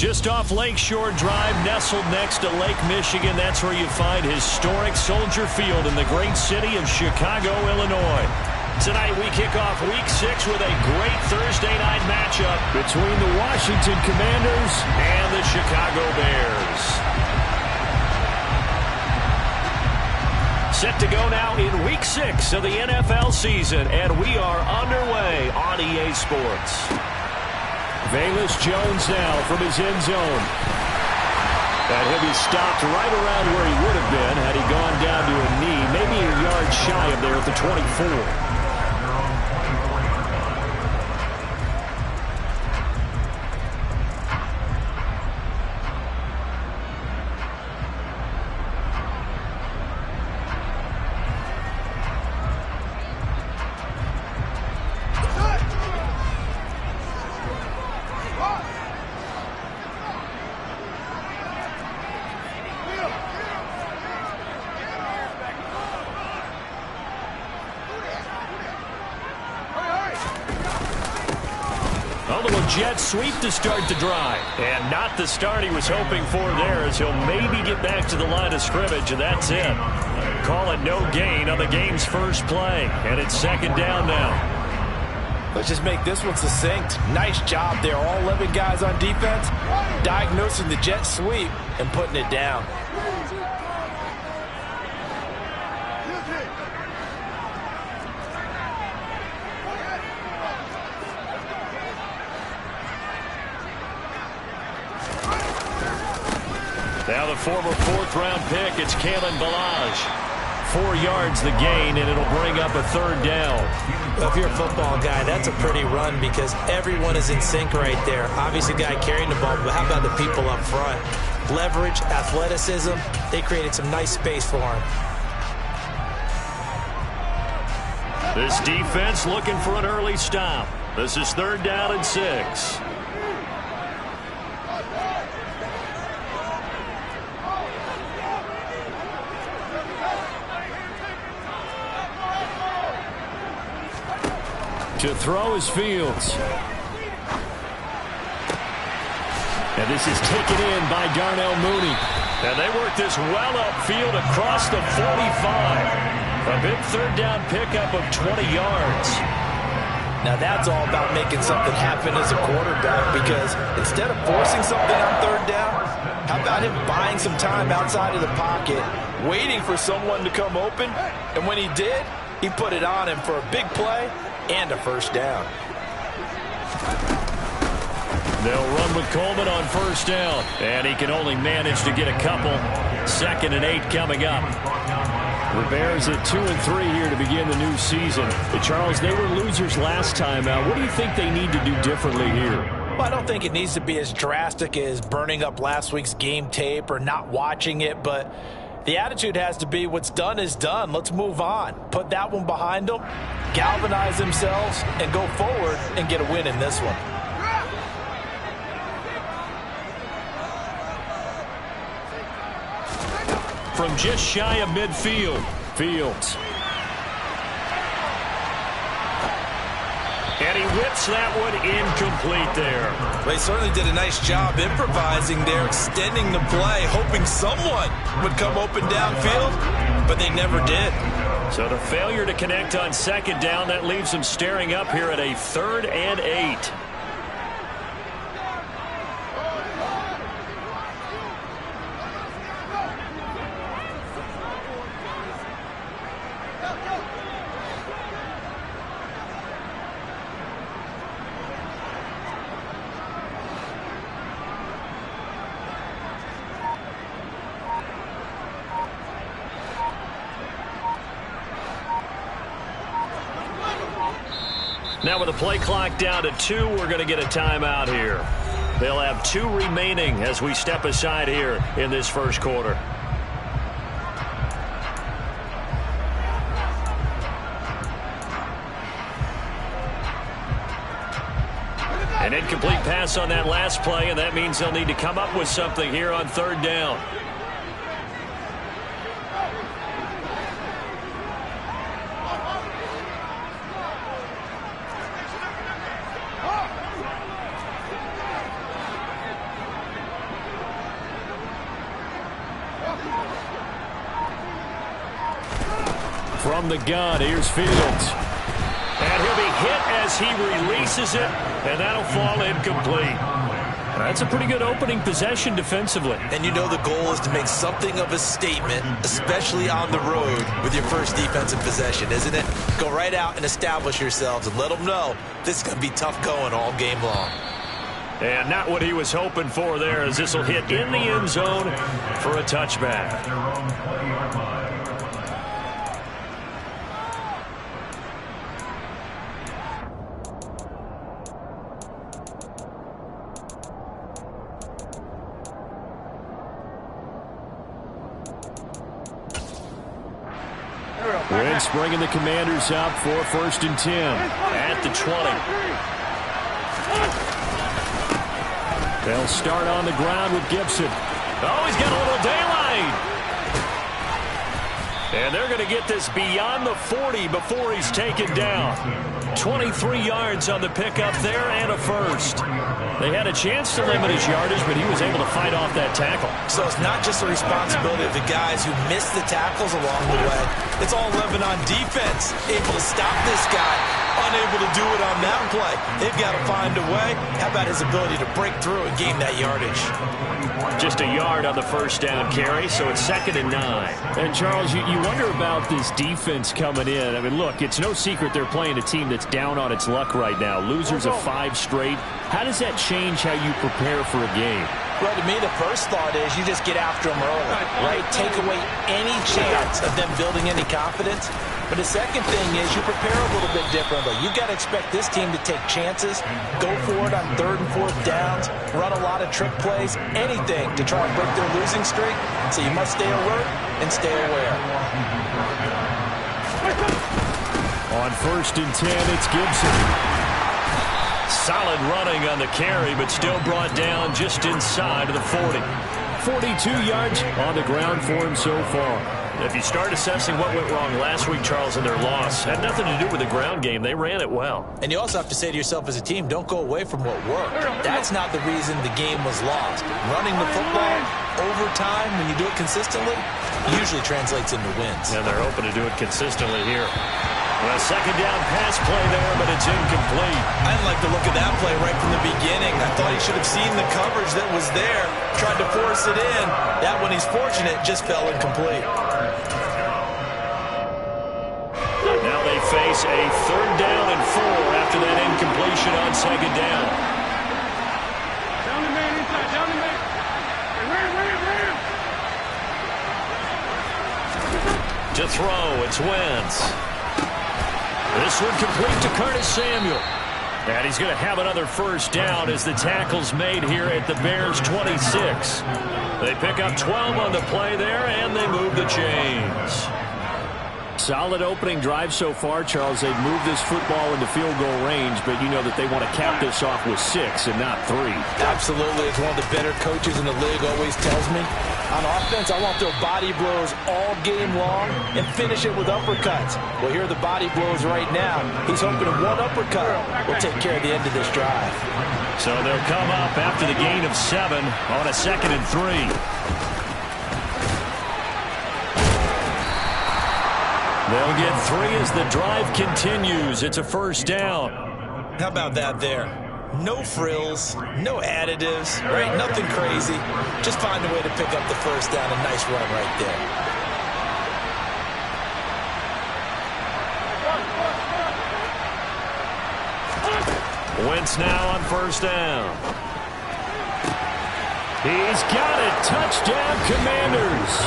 Just off Lakeshore Drive, nestled next to Lake Michigan. That's where you find historic Soldier Field in the great city of Chicago, Illinois. Tonight we kick off Week 6 with a great Thursday night matchup between the Washington Commanders and the Chicago Bears. Set to go now in Week 6 of the NFL season, and we are underway on EA Sports. Velus Jones now from his end zone. And he'll be stopped right around where he would have been had he gone down to a knee, maybe a yard shy of there at the 24. Jet sweep to start the drive. And not the start he was hoping for there, as he'll maybe get back to the line of scrimmage, and that's it. Call it no gain on the game's first play. And it's second down now. Let's just make this one succinct. Nice job there. All 11 guys on defense diagnosing the jet sweep and putting it down. Now the former fourth-round pick, it's Kalen Ballage. 4 yards the gain, and it'll bring up a third down. Well, if you're a football guy, that's a pretty run because everyone is in sync right there. Obviously, the guy carrying the ball, but how about the people up front? Leverage, athleticism, they created some nice space for him. This defense looking for an early stop. This is third down and 6. To throw is Fields. And this is taken in by Darnell Mooney. And they work this well upfield across the 45. A big third down pickup of 20 yards. Now that's all about making something happen as a quarterback, because instead of forcing something on third down, how about him buying some time outside of the pocket, waiting for someone to come open, and when he did, he put it on him for a big play and a first down. They'll run with Coleman on first down, and he can only manage to get a couple. 2nd and 8 coming up. The Bears at 2-3 here to begin the new season. Charles, they were losers last time out. What do you think they need to do differently here? Well, I don't think it needs to be as drastic as burning up last week's game tape or not watching it, but the attitude has to be what's done is done. Let's move on. Put that one behind them, galvanize themselves, and go forward and get a win in this one. From just shy of midfield, Fields. And he whips that one incomplete there. They certainly did a nice job improvising there, extending the play, hoping someone would come open downfield, but they never did. So the failure to connect on second down, that leaves them staring up here at a 3rd and 8. Now with the play clock down to 2, we're going to get a timeout here. They'll have 2 remaining as we step aside here in this first quarter. An incomplete pass on that last play, and that means they'll need to come up with something here on third down. From the gun, here's Fields. And he'll be hit as he releases it, and that'll fall incomplete. That's a pretty good opening possession defensively. And you know the goal is to make something of a statement, especially on the road with your first defensive possession, isn't it? Go right out and establish yourselves and let them know this is going to be tough going all game long. And not what he was hoping for there, as this will hit in the end zone for a touchback. Wentz bringing the Commanders up for 1st and 10 at the 20. They'll start on the ground with Gibson. Oh, he's got a little daylight. And they're going to get this beyond the 40 before he's taken down. 23 yards on the pickup there and a first. They had a chance to limit his yardage, but he was able to fight off that tackle. So it's not just the responsibility of the guys who missed the tackles along the way. It's all 11 on defense, able to stop this guy, unable to do it on that play. They've got to find a way. How about his ability to break through and gain that yardage? Just a yard on the first down carry, so it's 2nd and 9. And, Charles, you wonder about this defense coming in. I mean, look, it's no secret they're playing a team that's down on its luck right now. Losers of 5 straight. How does that change how you prepare for a game? Well, to me, the first thought is you just get after them early, right? Take away any chance of them building any confidence. But the second thing is you prepare a little bit differently. You've got to expect this team to take chances, go for it on 3rd and 4th downs, run a lot of trick plays, anything to try and break their losing streak. So you must stay alert and stay aware. On 1st and 10, it's Gibson. Solid running on the carry, but still brought down just inside of the 40. 42 yards on the ground for him so far. If you start assessing what went wrong last week, Charles, in their loss, had nothing to do with the ground game. They ran it well. And you also have to say to yourself as a team, don't go away from what worked. That's not the reason the game was lost. Running the football over time, when you do it consistently, usually translates into wins. And they're hoping to do it consistently here. Well, 2nd down pass play there, but it's incomplete. I didn't like the look of that play right from the beginning. I thought he should have seen the coverage that was there, tried to force it in. That one, he's fortunate, just fell incomplete. Now they face a 3rd down and 4 after that incompletion on 2nd down. Down the man inside, down the man. Ram. To throw, it's Wentz. This one complete to Curtis Samuel. And he's going to have another first down as the tackle's made here at the Bears' 26. They pick up 12 on the play there, and they move the chains. Solid opening drive so far, Charles. They've moved this football into field goal range, but you know that they want to cap this off with 6 and not 3. Absolutely. It's one of the better coaches in the league always tells me. On offense, I want to throw body blows all game long and finish it with uppercuts. Well, here are the body blows right now. He's hoping one uppercut will take care of the end of this drive. So they'll come up after the gain of 7 on a 2nd and 3. They'll get 3 as the drive continues. It's a first down. How about that there? No frills, no additives, right? Nothing crazy. Just find a way to pick up the first down. A nice run right there. Wentz now on first down. He's got it. Touchdown, Commanders.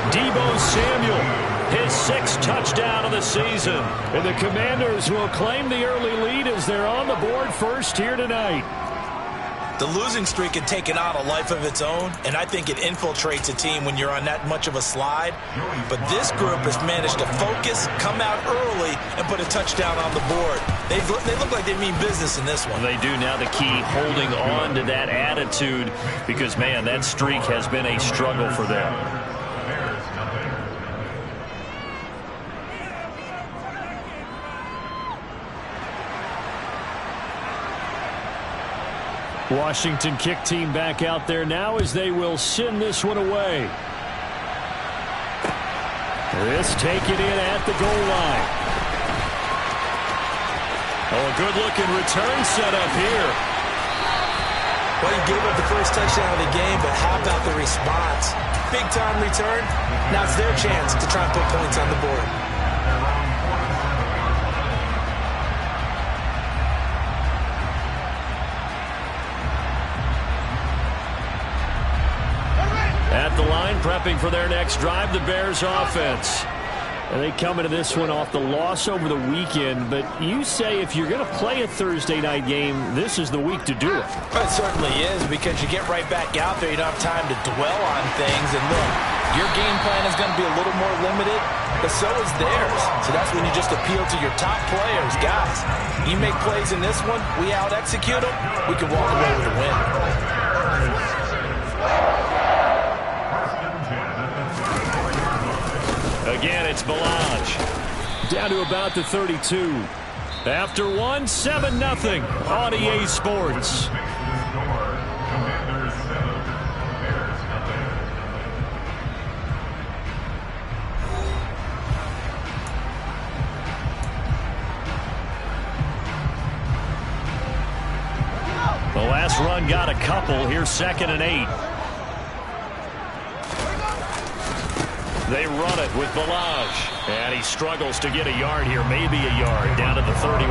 Deebo Samuel. His 6th touchdown of the season. And the Commanders will claim the early lead as they're on the board first here tonight. The losing streak had taken on a life of its own, and I think it infiltrates a team when you're on that much of a slide. But this group has managed to focus, come out early, and put a touchdown on the board. They look like they mean business in this one. They do now. The key, holding on to that attitude, because, man, that streak has been a struggle for them. Washington kick team back out there now as they will send this one away. This taken in at the goal line. Oh, a good-looking return set up here. Well, he gave up the first touchdown of the game, but how about the response? Big-time return. Now it's their chance to try and put points on the board. At the line, prepping for their next drive, the Bears offense. And they come into this one off the loss over the weekend, but you say if you're going to play a Thursday night game, this is the week to do it. Well, it certainly is, because you get right back out there. You don't have time to dwell on things. And look, your game plan is going to be a little more limited, but so is theirs. So that's when you just appeal to your top players. Guys, you make plays in this one, we out-execute them, we can walk away with a win. Again, it's Balaj. Down to about the 32. After one, 7-0 on EA Sports. The last run got a couple. Here's 2nd and 8. They run it with Balaj. And he struggles to get a yard here, maybe a yard, down to the 31.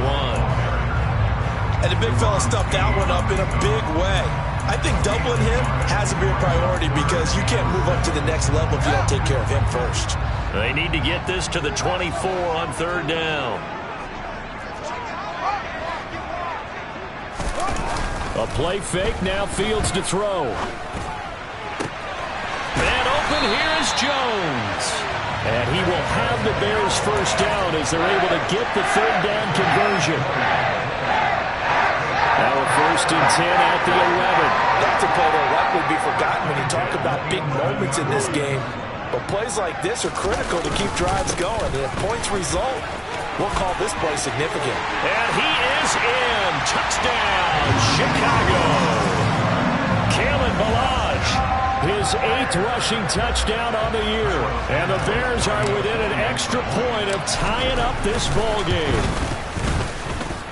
And the big fella stuffed that one up in a big way. I think doubling him has to be a priority, because you can't move up to the next level if you don't take care of him first. They need to get this to the 24 on 3rd down. A play fake, now Fields to throw. And open here is Jones. And he will have the Bears first down as they're able to get the 3rd down conversion. Now a 1st and 10 at the 11. That's a play that likely be forgotten when you talk about big moments in this game. But plays like this are critical to keep drives going. And if points result, we'll call this play significant. And he is in. Touchdown, Chicago. Kalen Balaj. His 8th rushing touchdown on the year. And the Bears are within an extra point of tying up this ball game.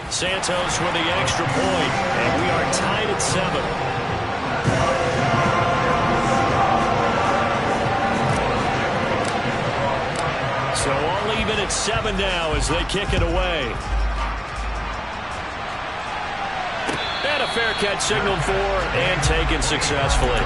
Santos with the extra point, and we are tied at 7. So all even at 7 now as they kick it away. And a fair catch signaled for and taken successfully.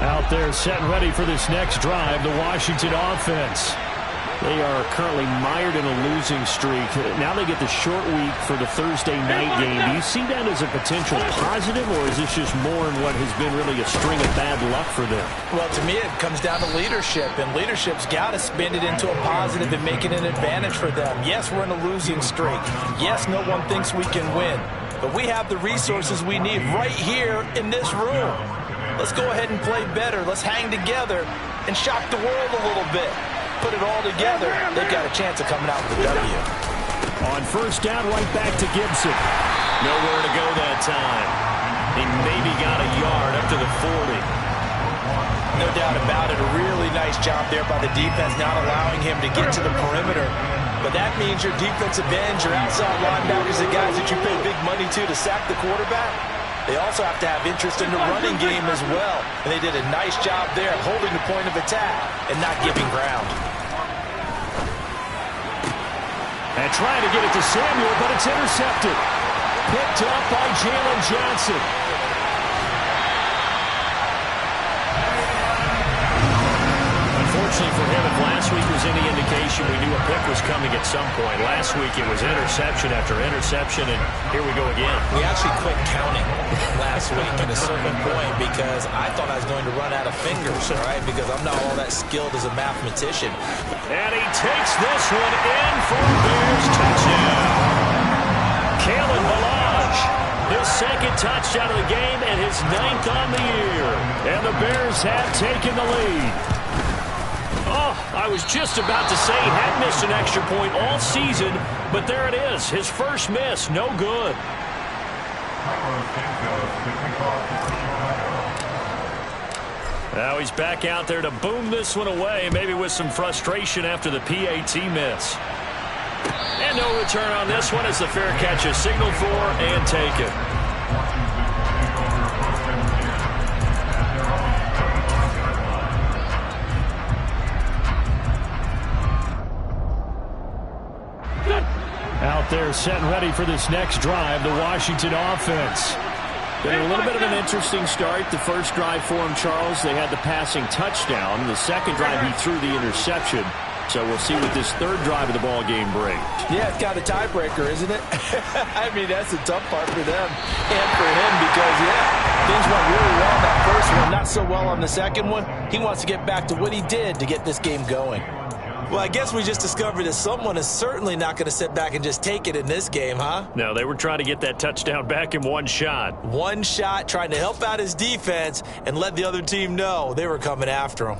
Out there set and ready for this next drive, the Washington offense. They are currently mired in a losing streak. Now they get the short week for the Thursday night game. Do you see that as a potential positive, or is this just more in what has been really a string of bad luck for them? Well, to me, it comes down to leadership, and leadership's got to spin it into a positive and make it an advantage for them. Yes, we're in a losing streak. Yes, no one thinks we can win, but we have the resources we need right here in this room. Let's go ahead and play better. Let's hang together and shock the world a little bit. Put it all together, they've got a chance of coming out with a W. On 1st down, right back to Gibson. Nowhere to go that time. He maybe got a yard up to the 40. No doubt about it. A really nice job there by the defense, not allowing him to get to the perimeter. But that means your defensive ends, your outside linebackers, the guys that you pay big money to sack the quarterback, they also have to have interest in the running game as well. And they did a nice job there holding the point of attack and not giving ground. And trying to get it to Samuel, but it's intercepted. Picked up by Jalen Johnson. Unfortunately for him, if last week was any indication, we knew a pick was coming at some point. Last week it was interception after interception, and here we go again. We actually quit counting last week at a certain point because I thought I was going to run out of fingers, all right, because I'm not all that skilled as a mathematician. And he takes this one in for a Bears touchdown. Kalen Balaj, his 2nd touchdown of the game and his 9th on the year. And the Bears have taken the lead. Oh, I was just about to say he had missed an extra point all season, but there it is. His first miss, no good. Now he's back out there to boom this one away, maybe with some frustration after the PAT miss. And no return on this one as the fair catch is signaled for and taken. Out there set and ready for this next drive, the Washington offense. Been a little bit of an interesting start. The first drive for him, Charles, they had the passing touchdown. The second drive, he threw the interception. So we'll see what this third drive of the ball game brings. Yeah, it's kind of a tiebreaker, isn't it? I mean, that's the tough part for them and for him because, yeah, things went really well that first one, not so well on the second one. He wants to get back to what he did to get this game going. Well, I guess we just discovered that someone is certainly not going to sit back and just take it in this game, huh? No, they were trying to get that touchdown back in one shot. One shot, trying to help out his defense and let the other team know they were coming after him.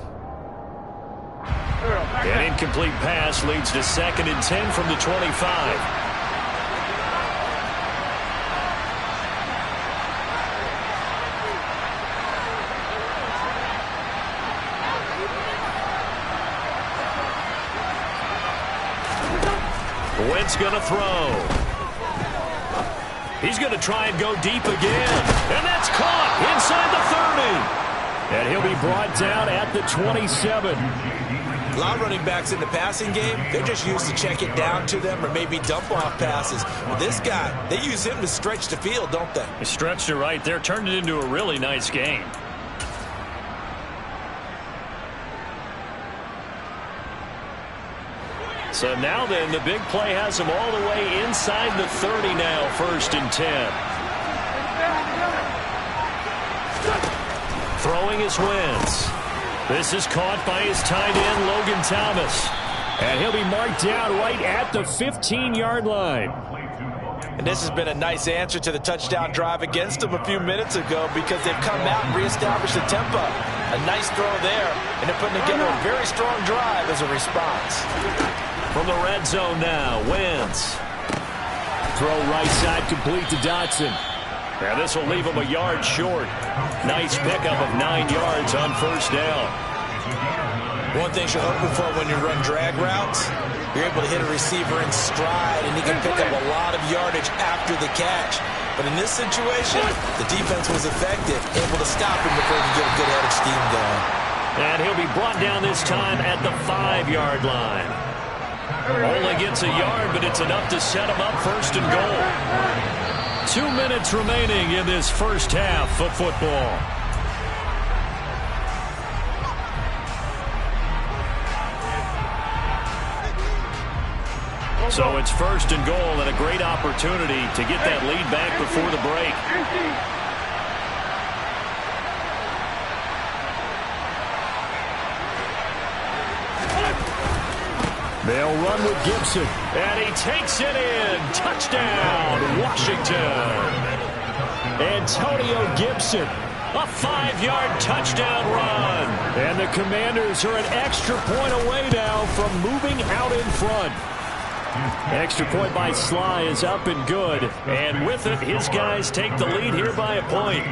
An incomplete pass leads to 2nd and 10 from the 25. Wentz going to throw. He's going to try and go deep again. And that's caught inside the 30. And he'll be brought down at the 27. A lot of running backs in the passing game, they're just used to check it down to them or maybe dump off passes. But this guy, they use him to stretch the field, don't they? He stretched it right there, turned it into a really nice game. So now then, the big play has him all the way inside the 30 now, 1st and 10. Throwing is Wentz. This is caught by his tight end, Logan Thomas. And he'll be marked down right at the 15-yard line. And this has been a nice answer to the touchdown drive against them a few minutes ago because they've come out and reestablished the tempo. A nice throw there, and they're putting together a very strong drive as a response. From the red zone now, Wentz. Throw right side complete to Dotson. And this will leave him a yard short. Nice pickup of 9 yards on 1st down. One thing you're hoping for when you run drag routes, you're able to hit a receiver in stride, and he can pick up a lot of yardage after the catch. But in this situation, the defense was effective, able to stop him before he could get a good head of steam going. And he'll be brought down this time at the 5-yard line. Only gets a yard, but it's enough to set him up 1st and goal. 2 minutes remaining in this first half of football. So it's 1st and goal and a great opportunity to get that lead back before the break. They'll run with Gibson, and he takes it in. Touchdown, Washington. Antonio Gibson, a 5-yard touchdown run. And the Commanders are an extra point away now from moving out in front. Extra point by Sly is up and good. And with it, his guys take the lead here by a point.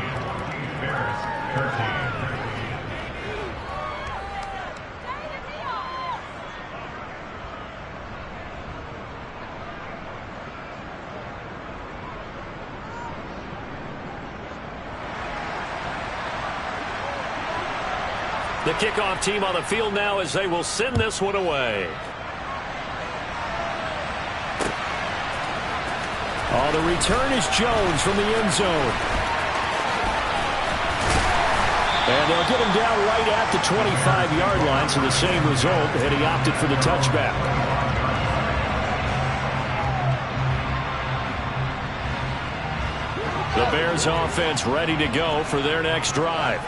The kickoff team on the field now as they will send this one away. Oh, the return is Jones from the end zone. And they'll get him down right at the 25-yard line, so the same result, and he opted for the touchback. The Bears offense ready to go for their next drive.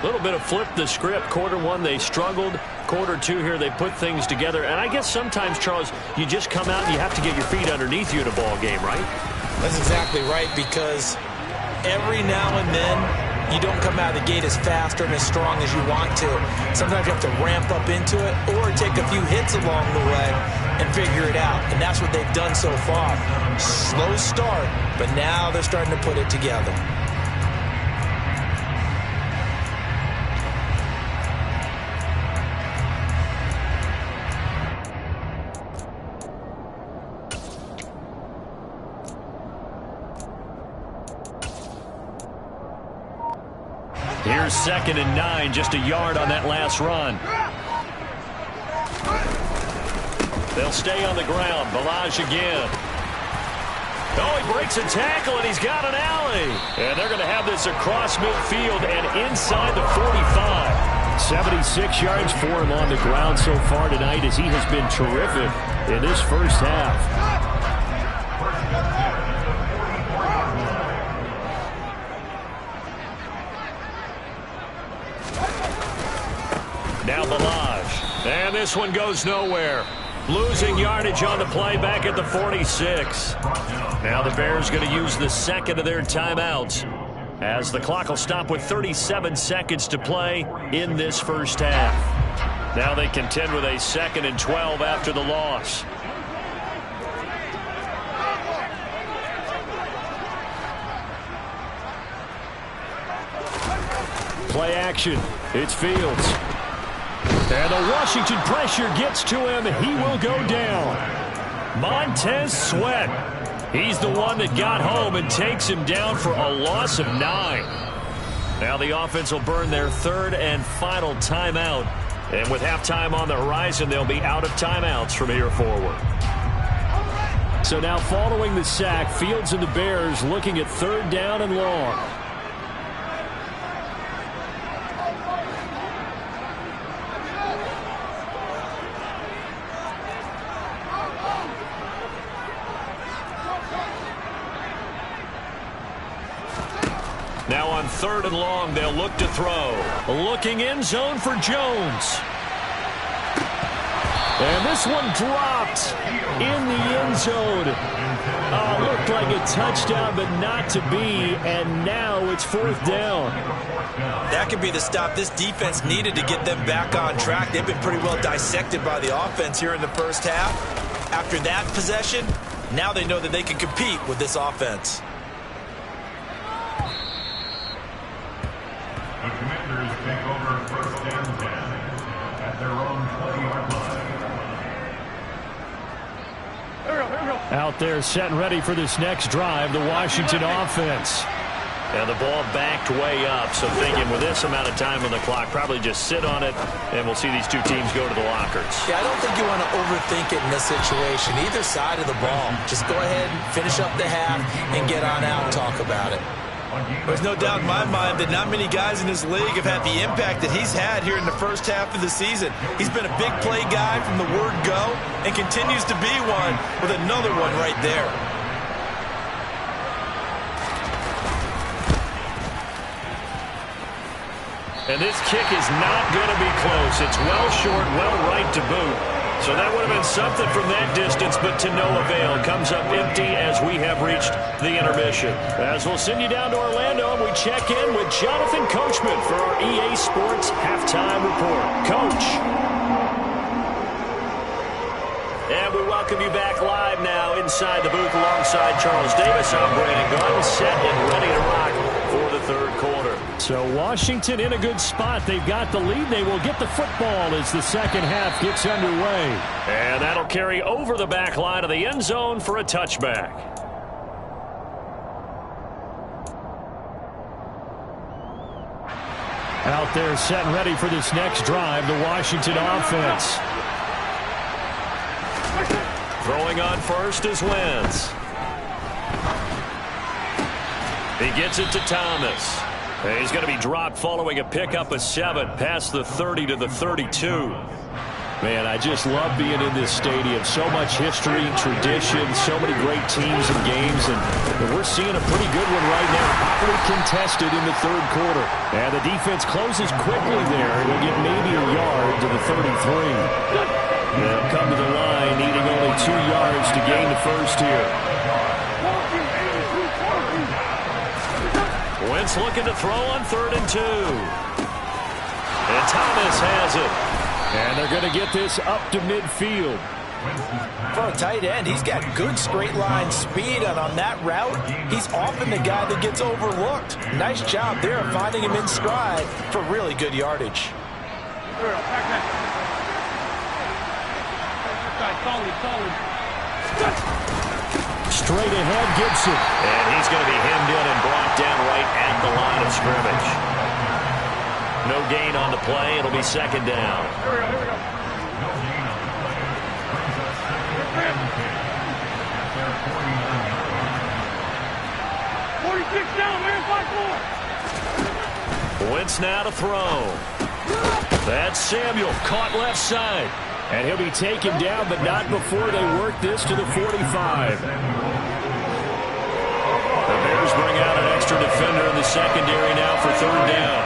A little bit of flip the script. Quarter one, they struggled. Quarter two here, they put things together. And I guess sometimes, Charles, you just come out and you have to get your feet underneath you in a ball game, right? That's exactly right, because every now and then you don't come out of the gate as fast or as strong as you want to. Sometimes you have to ramp up into it or take a few hits along the way and figure it out. And that's what they've done so far. Slow start, but now they're starting to put it together. Here's 2nd and 9, just a yard on that last run. They'll stay on the ground. Balaj again. Oh, he breaks a tackle, and he's got an alley. And they're going to have this across midfield and inside the 45. 76 yards for him on the ground so far tonight as he has been terrific in this first half. Now Balaj. And this one goes nowhere. Losing yardage on the play back at the 46. Now the Bears going to use the second of their timeouts as the clock will stop with 37 seconds to play in this first half. Now they contend with a 2nd and 12 after the loss. Play action. It's Fields. And the Washington pressure gets to him. He will go down. Montez Sweat. He's the one that got home and takes him down for a loss of 9. Now the offense will burn their 3rd and final timeout. And with halftime on the horizon, they'll be out of timeouts from here forward. So now following the sack, Fields and the Bears looking at 3rd down and long. Now on 3rd and long, they'll look to throw. Looking end zone for Jones. And this one dropped in the end zone. Looked like a touchdown, but not to be. And now it's 4th down. That could be the stop this defense needed to get them back on track. They've been pretty well dissected by the offense here in the first half. After that possession, now they know that they can compete with this offense. The Commanders take over 1st and 10 at their own 20-yard line. Out there set and ready for this next drive, the Washington offense. And the ball backed way up, so thinking with this amount of time on the clock, probably just sit on it, and we'll see these two teams go to the lockers. Yeah, I don't think you want to overthink it in this situation. Either side of the ball. Just go ahead and finish up the half and get on out and talk about it. There's no doubt in my mind that not many guys in this league have had the impact that he's had here in the first half of the season. He's been a big play guy from the word go and continues to be one with another one right there. And this kick is not going to be close. It's well short, well right to boot. So that would have been something from that distance, but to no avail. Comes up empty as we have reached the intermission. As we'll send you down to Orlando, we check in with Jonathan Coachman for our EA Sports Halftime Report. Coach. And we welcome you back live now inside the booth alongside Charles Davis. I'm Brandon Garden, set and ready to rock for the 3rd quarter. So Washington in a good spot. They've got the lead. They will get the football as the 2nd half gets underway. And that'll carry over the back line of the end zone for a touchback. Out there set and ready for this next drive, the Washington offense. Throwing on first is Wentz. He gets it to Thomas. And he's going to be dropped following a pickup of 7 past the 30 to the 32. Man, I just love being in this stadium. So much history, tradition, so many great teams and games, and we're seeing a pretty good one right now. Hotly contested in the 3rd quarter. And the defense closes quickly there. It'll get maybe a yard to the 33. They'll come to the line, needing only 2 yards to gain the first here. Wentz Wentz looking to throw on 3rd and 2. And Thomas has it. And they're going to get this up to midfield. For a tight end, he's got good straight line speed, and on that route, he's often the guy that gets overlooked. Nice job there of finding him in stride for really good yardage. Straight ahead, Gibson. And he's going to be hemmed in and brought down right at the line of scrimmage. No gain on the play. It'll be 2nd down. Here we go. 46 down, man, 5-4. Wentz now to throw. That's Samuel, caught left side. And he'll be taken down, but not before they work this to the 45. The Bears bring out an extra defender in the secondary now for 3rd down.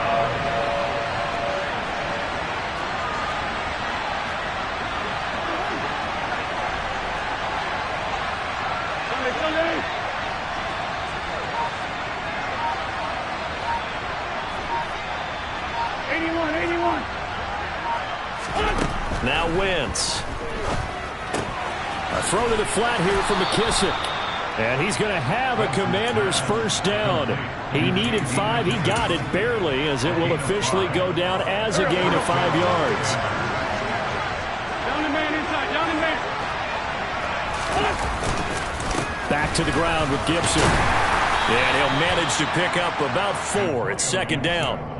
Now Wentz. A throw to the flat here from McKissick. And he's going to have a Commander's 1st down. He needed 5. He got it barely, as it will officially go down as a gain of 5 yards. Down the man inside. Down the man. Back to the ground with Gibson. And he'll manage to pick up about 4. It's 2nd down.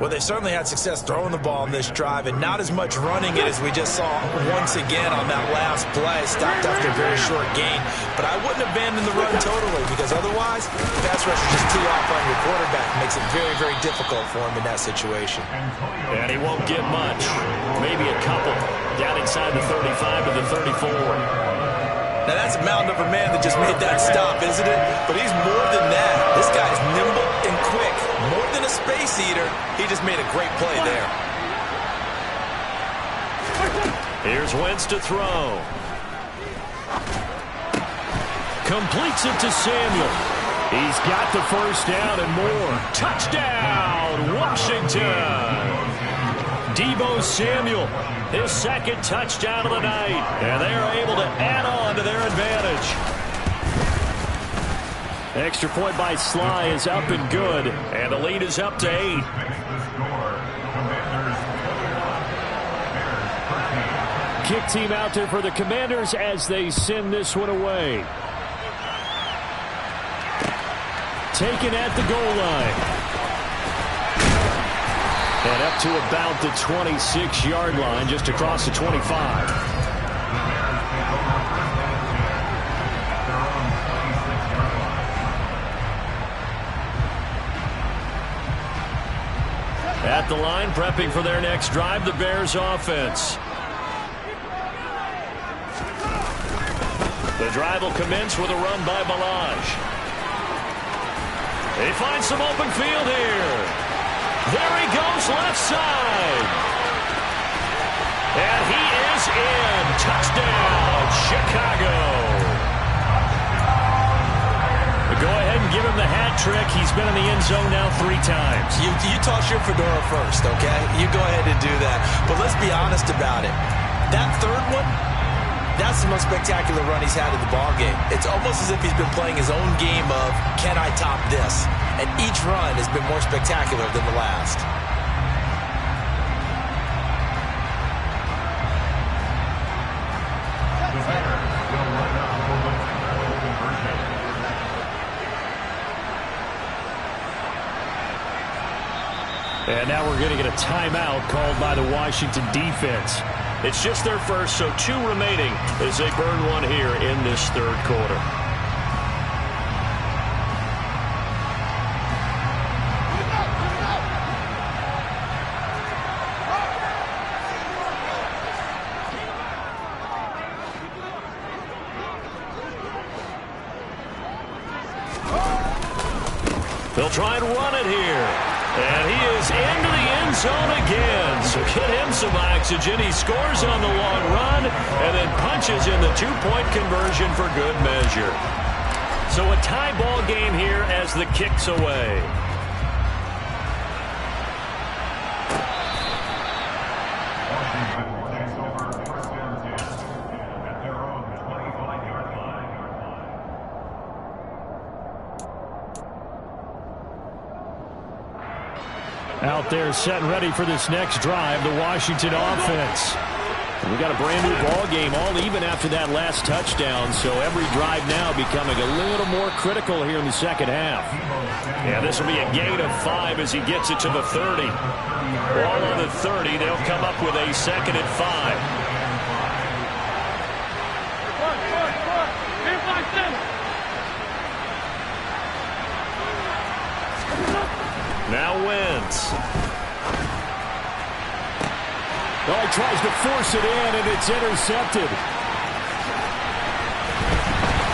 Well, they certainly had success throwing the ball in this drive, and not as much running it as we just saw once again on that last play. Stopped after a very short gain. But I wouldn't abandon the run totally, because otherwise, pass rush is just too off on your quarterback. It makes it very, very difficult for him in that situation. And he won't get much. Maybe a couple. Down inside the 35 to the 34. Now, that's a mountain over man that just made that stop, isn't it? But he's more than that. This guy's nimble and quick. More than a space eater, he just made a great play there. Here's Wentz to throw. Completes it to Samuel. He's got the 1st down and more. Touchdown, Washington! Deebo Samuel, his 2nd touchdown of the night. And they are able to add on to their advantage. Extra point by Sly is up and good. And the lead is up to 8. Kick team out there for the Commanders as they send this one away. Taken at the goal line. And up to about the 26-yard line, just across the 25. At the line, prepping for their next drive, the Bears offense. The drive will commence with a run by Balaj. They find some open field here. There he goes, left side. And he is in. Touchdown, Chicago. Go ahead and give him the hat trick. He's been in the end zone now 3 times. You toss your fedora first, okay? You go ahead and do that. But let's be honest about it. That 3rd one, that's the most spectacular run he's had in the ballgame. It's almost as if he's been playing his own game of, can I top this? And each run has been more spectacular than the last. And now we're going to get a timeout called by the Washington defense. It's just their first, so 2 remaining as they burn one here in this 3rd quarter. They'll try and run it here. And he is into the end zone again. So get him some oxygen. He scores on the long run and then punches in the 2-point conversion for good measure. So a tie ball game here as the kick's away. there set and ready for this next drive, the Washington offense. We got a brand new ball game, all even after that last touchdown, so every drive now becoming a little more critical here in the second half. Yeah, this will be a gain of 5 as he gets it to the 30. Ball on the 30, they'll come up with a 2nd and 5. Now Wentz. Oh, he tries to force it in, and it's intercepted.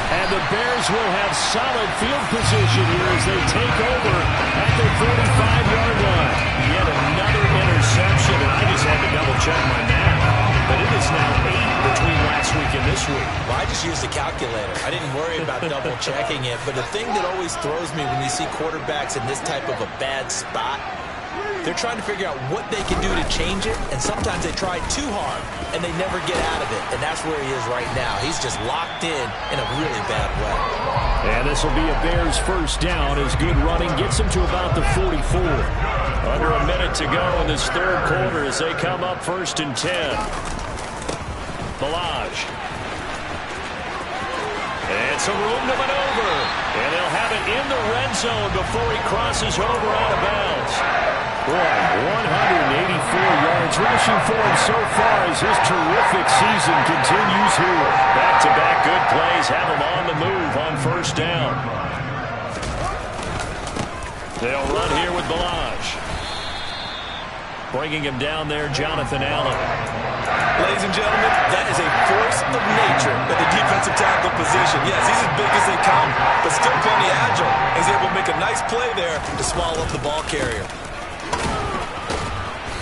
And the Bears will have solid field position here as they take over at their 45-yard line. Yet another interception, and I just had to double-check my math. But it is now 8 between last week and this week. Well, I just used the calculator. I didn't worry about double-checking it. But the thing that always throws me when you see quarterbacks in this type of a bad spot, they're trying to figure out what they can do to change it, and sometimes they try too hard, and they never get out of it, and that's where he is right now. He's just locked in a really bad way. And this will be a Bears first down as good running gets them to about the 44. Under a minute to go in this third quarter as they come up 1st and 10. Balaj. And some room to maneuver, and they'll have it in the red zone before he crosses over out of bounds. Boy, 184 yards rushing for him so far as his terrific season continues here. Back-to-back good plays have him on the move on 1st down. They'll run here with Balaj. Bringing him down there, Jonathan Allen. Ladies and gentlemen, that is a force of nature at the defensive tackle position. Yes, he's as big as they come, but still plenty agile. He's able to make a nice play there to swallow up the ball carrier.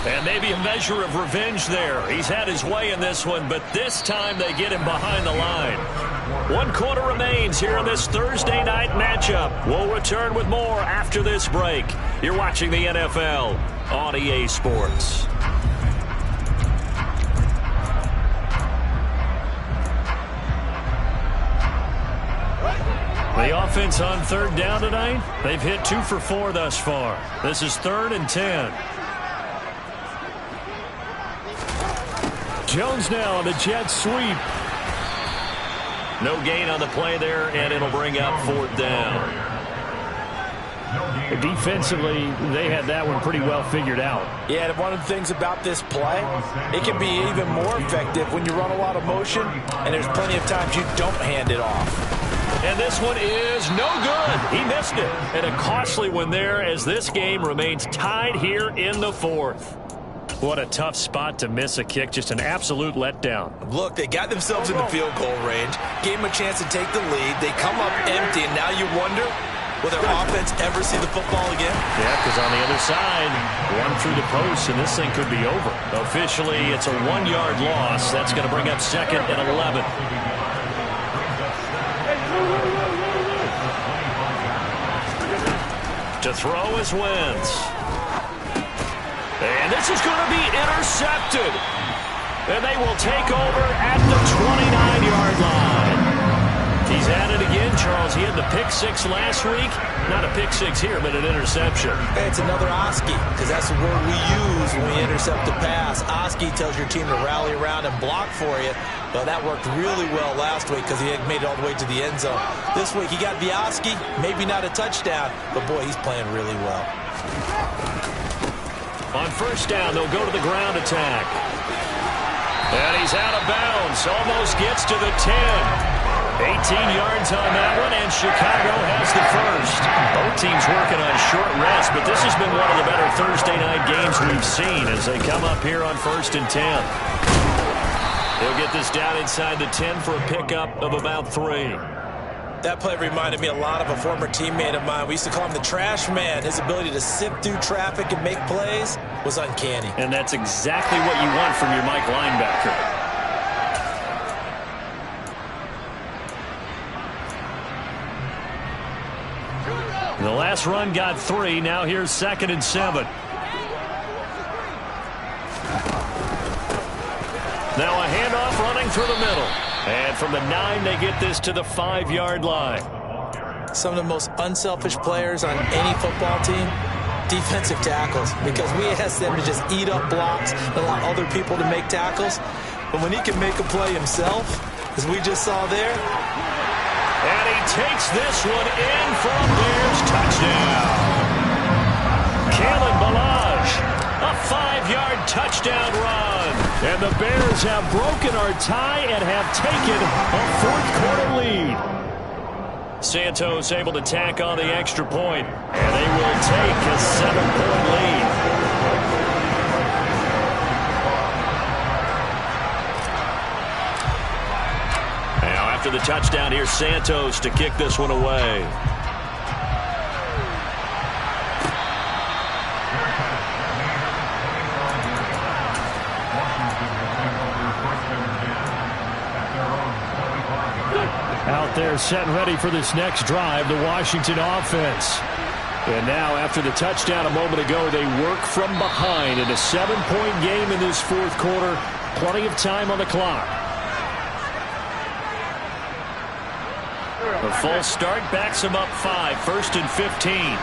And maybe a measure of revenge there. He's had his way in this one, but this time they get him behind the line. 1 quarter remains here in this Thursday night matchup. We'll return with more after this break. You're watching the NFL on EA Sports. The offense on 3rd down tonight, they've hit 2 for 4 thus far. This is 3rd and 10. Jones now on the jet sweep. No gain on the play there, and it'll bring up 4th down. Defensively, they had that one pretty well figured out. Yeah, and one of the things about this play, it can be even more effective when you run a lot of motion, and there's plenty of times you don't hand it off. And this one is no good. He missed it. And a costly one there as this game remains tied here in the 4th. What a tough spot to miss a kick. Just an absolute letdown. Look, they got themselves in the field goal range, gave them a chance to take the lead. They come up empty, and now you wonder, will their offense ever see the football again? Yeah, because on the other side, one through the post, and this thing could be over. Officially, it's a 1-yard loss. That's going to bring up 2nd and 11. To throw is Wentz. And this is going to be intercepted. And they will take over at the 29-yard line. He's at it again, Charles. He had the pick 6 last week. Not a pick 6 here, but an interception. Hey, it's another Oski, because that's the word we use when we intercept a pass. Oski tells your team to rally around and block for you. Well, that worked really well last week because he had made it all the way to the end zone. This week, he got the Oski, maybe not a touchdown, but boy, he's playing really well. On 1st down, they'll go to the ground attack. And he's out of bounds. Almost gets to the 10. 18 yards on that one, and Chicago has the first. Both teams working on short rest, but this has been one of the better Thursday night games we've seen as they come up here on 1st and 10. They'll get this down inside the 10 for a pickup of about 3. That play reminded me a lot of a former teammate of mine. We used to call him the trash man. His ability to sift through traffic and make plays was uncanny. And that's exactly what you want from your Mike linebacker. The last run got 3. Now here's 2nd and 7. Now a handoff running through the middle. And from the 9, they get this to the 5-yard line. Some of the most unselfish players on any football team defensive tackles, because we ask them to just eat up blocks and allow other people to make tackles. But when he can make a play himself, as we just saw there. And he takes this one in for a Bears touchdown. Kalen Ballage, a 5-yard touchdown run. And the Bears have broken our tie and have taken a fourth-quarter lead. Santos able to tack on the extra point, and they will take a 7-point lead. Now after the touchdown, here's Santos to kick this one away. Out there set and ready for this next drive, the Washington offense. And now after the touchdown a moment ago, they work from behind in a 7-point game in this fourth quarter. Plenty of time on the clock. The false start backs him up 5, 1st and 15.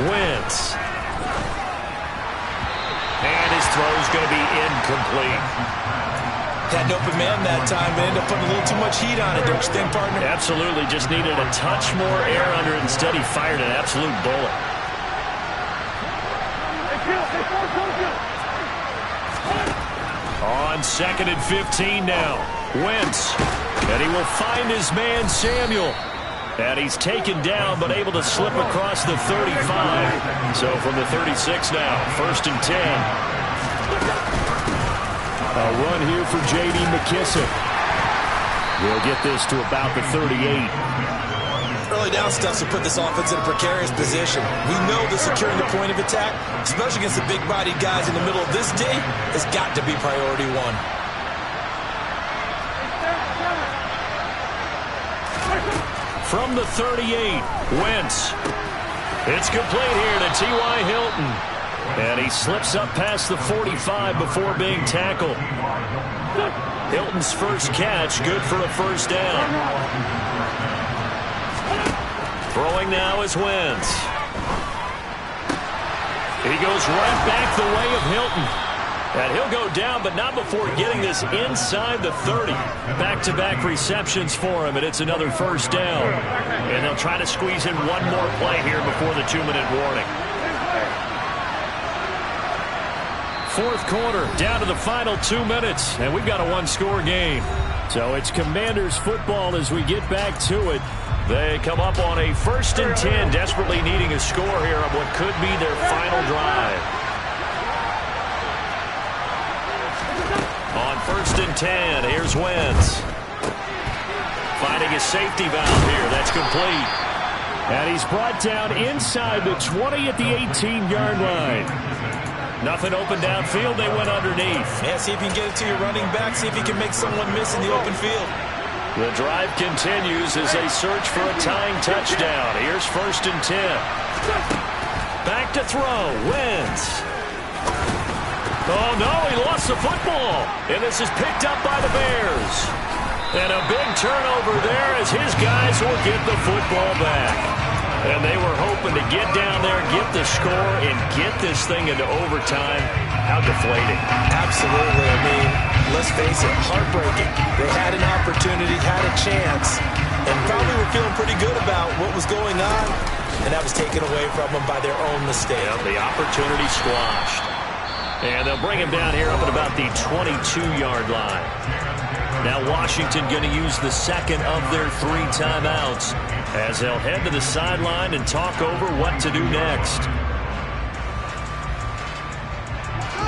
Wentz. And his throw's going to be incomplete. Had an open man that time, but ended up putting a little too much heat on it, don't you think, partner? Absolutely. Just needed a touch more air under it. Instead, he fired an absolute bullet. On 2nd and 15 now. Wentz. And he will find his man, Samuel. And he's taken down, but able to slip across the 35. So from the 36 now, 1st and 10. A run here for J.D. McKissick. We'll get this to about the 38. Early down stuff will put this offense in a precarious position. We know that securing the point of attack, especially against the big-bodied guys in the middle of this day, has got to be priority one. From the 38, Wentz. It's complete here to T.Y. Hilton. And he slips up past the 45 before being tackled. Hilton's first catch, good for a first down. Throwing now is Wentz. He goes right back the way of Hilton. And he'll go down, but not before getting this inside the 30. Back-to-back receptions for him, and it's another first down. And they'll try to squeeze in one more play here before the 2-minute warning. Fourth quarter, down to the final 2 minutes, and we've got a one-score game. So it's Commanders football as we get back to it. They come up on a 1st and 10, desperately needing a score here on what could be their final drive. On 1st and 10, here's Wentz. Finding a safety valve here. That's complete. And he's brought down inside the 20 at the 18-yard line. Nothing open downfield. They went underneath. Yeah, see if you can get it to your running back. See if you can make someone miss in the open field. The drive continues as they search for a tying touchdown. Here's 1st and 10. Back to throw. Wentz. Oh, no, he lost the football. And this is picked up by the Bears. And a big turnover there as his guys will get the football back. And they were hoping to get down there, get the score, and get this thing into overtime. How deflating. Absolutely. I mean, let's face it, heartbreaking. They had an opportunity, had a chance, and probably were feeling pretty good about what was going on. And that was taken away from them by their own mistake. Yeah, the opportunity squashed. And they'll bring him down here up at about the 22-yard line. Now Washington going to use the second of their 3 timeouts as they'll head to the sideline and talk over what to do next.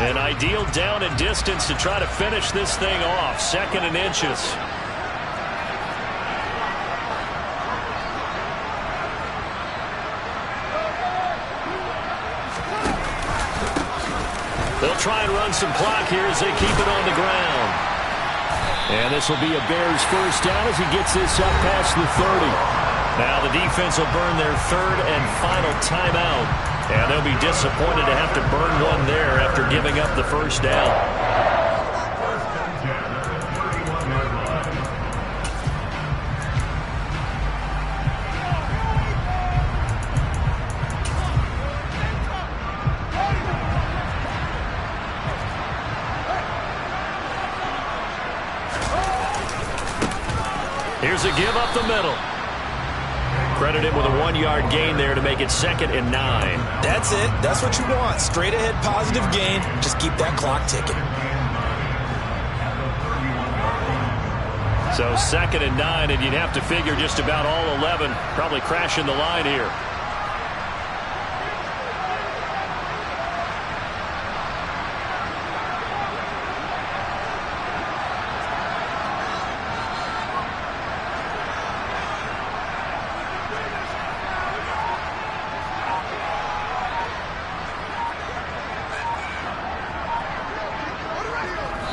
An ideal down and distance to try to finish this thing off. 2nd and inches. They'll try and run some clock here as they keep it on the ground. And this will be a Bears first down as he gets this up past the 30. Now the defense will burn their 3rd and final timeout. And they'll be disappointed to have to burn one there after giving up the first down. give up the middle. Credit him with a 1-yard gain there to make it 2nd and 9. That's it. That's what you want. Straight ahead positive gain. Just keep that clock ticking. So 2nd and 9, and you'd have to figure just about all 11 probably crashing the line here.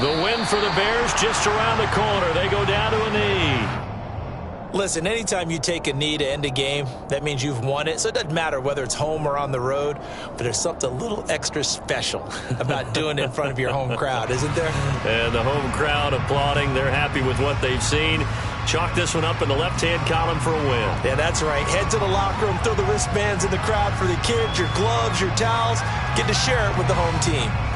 The win for the Bears just around the corner. They go down to a knee. Listen, anytime you take a knee to end a game, that means you've won it. So it doesn't matter whether it's home or on the road, but there's something a little extra special about doing it in front of your home crowd, isn't there? And the home crowd applauding. They're happy with what they've seen. Chalk this one up in the left-hand column for a win. Yeah, that's right. Head to the locker room, throw the wristbands in the crowd for the kids, your gloves, your towels. Get to share it with the home team.